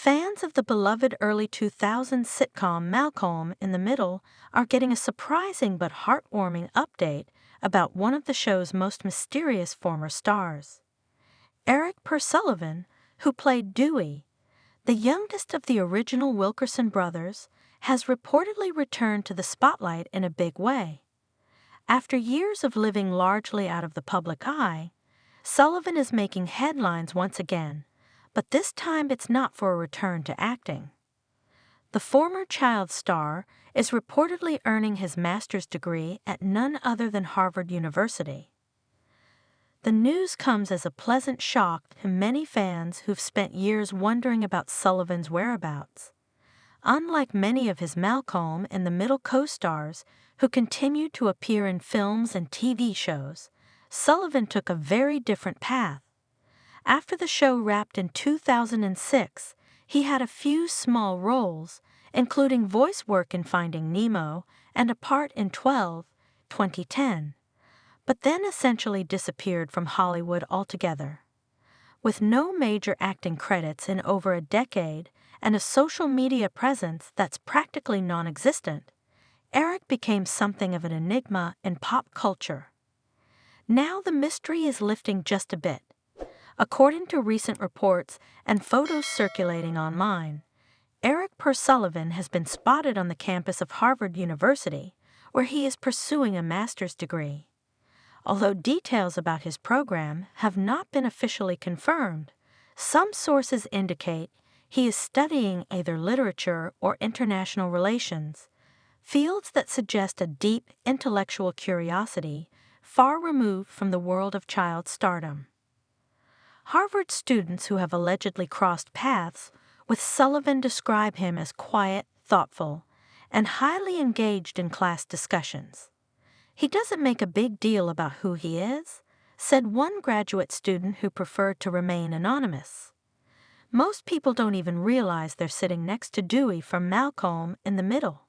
Fans of the beloved early 2000s sitcom Malcolm in the Middle are getting a surprising but heartwarming update about one of the show's most mysterious former stars. Erik Sullivan, who played Dewey, the youngest of the original Wilkerson brothers, has reportedly returned to the spotlight in a big way. After years of living largely out of the public eye, Sullivan is making headlines once again, but this time it's not for a return to acting. The former child star is reportedly earning his master's degree at none other than Harvard University. The news comes as a pleasant shock to many fans who've spent years wondering about Sullivan's whereabouts. Unlike many of his Malcolm in the Middle co-stars who continued to appear in films and TV shows, Sullivan took a very different path. After the show wrapped in 2006, he had a few small roles, including voice work in Finding Nemo and a part in 12, 2010, but then essentially disappeared from Hollywood altogether. With no major acting credits in over a decade and a social media presence that's practically non-existent, Erik became something of an enigma in pop culture. Now the mystery is lifting just a bit. According to recent reports and photos circulating online, Erik Sullivan has been spotted on the campus of Harvard University, where he is pursuing a master's degree. Although details about his program have not been officially confirmed, some sources indicate he is studying either literature or international relations, fields that suggest a deep intellectual curiosity far removed from the world of child stardom. Harvard students who have allegedly crossed paths with Sullivan describe him as quiet, thoughtful, and highly engaged in class discussions. "He doesn't make a big deal about who he is," said one graduate student who preferred to remain anonymous. "Most people don't even realize they're sitting next to Dewey from Malcolm in the Middle.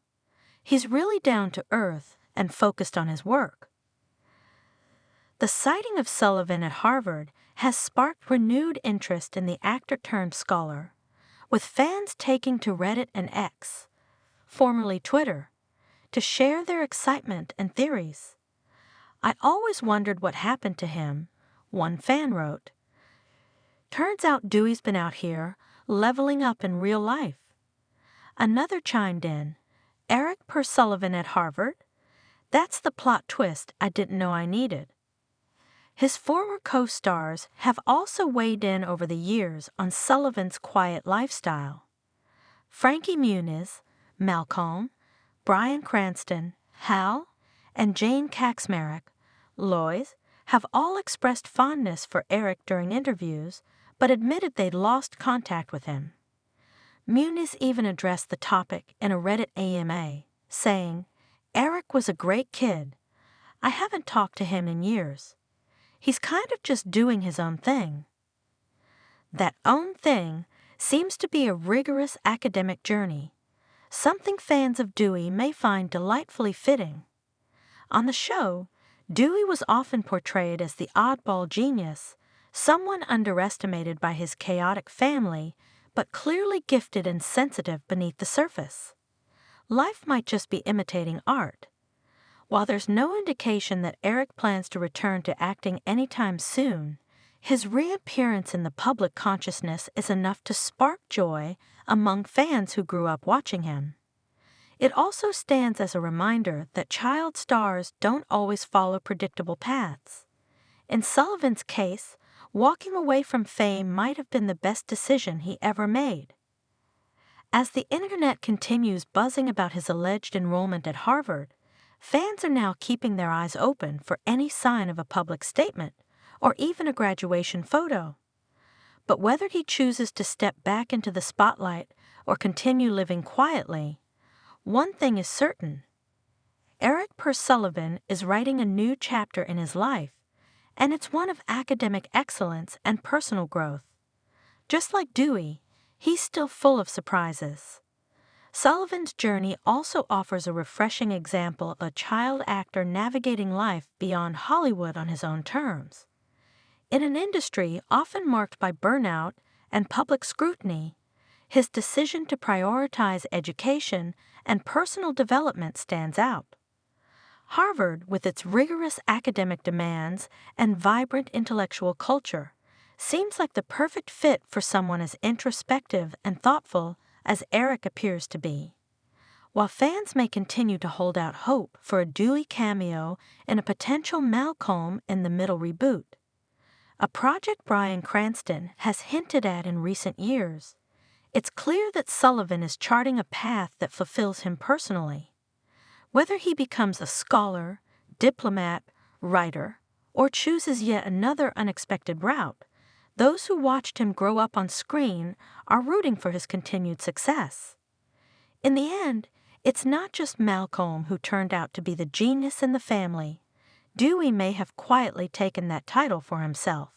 He's really down to earth and focused on his work." The sighting of Sullivan at Harvard has sparked renewed interest in the actor-turned-scholar, with fans taking to Reddit and X, formerly Twitter, to share their excitement and theories. "I always wondered what happened to him," one fan wrote. "Turns out Dewey's been out here, leveling up in real life." Another chimed in, "Erik Sullivan at Harvard? That's the plot twist I didn't know I needed." His former co-stars have also weighed in over the years on Sullivan's quiet lifestyle. Frankie Muniz, Malcolm, Bryan Cranston, Hal, and Jane Kaczmarek, Lois, have all expressed fondness for Erik during interviews, but admitted they'd lost contact with him. Muniz even addressed the topic in a Reddit AMA, saying, "Erik was a great kid. I haven't talked to him in years. He's kind of just doing his own thing." That own thing seems to be a rigorous academic journey, something fans of Dewey may find delightfully fitting. On the show, Dewey was often portrayed as the oddball genius, someone underestimated by his chaotic family, but clearly gifted and sensitive beneath the surface. Life might just be imitating art. While there's no indication that Erik plans to return to acting anytime soon, his reappearance in the public consciousness is enough to spark joy among fans who grew up watching him. It also stands as a reminder that child stars don't always follow predictable paths. In Sullivan's case, walking away from fame might have been the best decision he ever made. As the internet continues buzzing about his alleged enrollment at Harvard, fans are now keeping their eyes open for any sign of a public statement or even a graduation photo. But whether he chooses to step back into the spotlight or continue living quietly, one thing is certain. Erik Sullivan is writing a new chapter in his life, and it's one of academic excellence and personal growth. Just like Dewey, he's still full of surprises. Sullivan's journey also offers a refreshing example of a child actor navigating life beyond Hollywood on his own terms. In an industry often marked by burnout and public scrutiny, His decision to prioritize education and personal development stands out. Harvard, with its rigorous academic demands and vibrant intellectual culture, seems like the perfect fit for someone as introspective and thoughtful as Erik appears to be. While fans may continue to hold out hope for a Dewey cameo and a potential Malcolm in the Middle reboot, a project Bryan Cranston has hinted at in recent years, it's clear that Sullivan is charting a path that fulfills him personally. Whether he becomes a scholar, diplomat, writer, or chooses yet another unexpected route, those who watched him grow up on screen are rooting for his continued success. In the end, it's not just Malcolm who turned out to be the genius in the family. Dewey may have quietly taken that title for himself.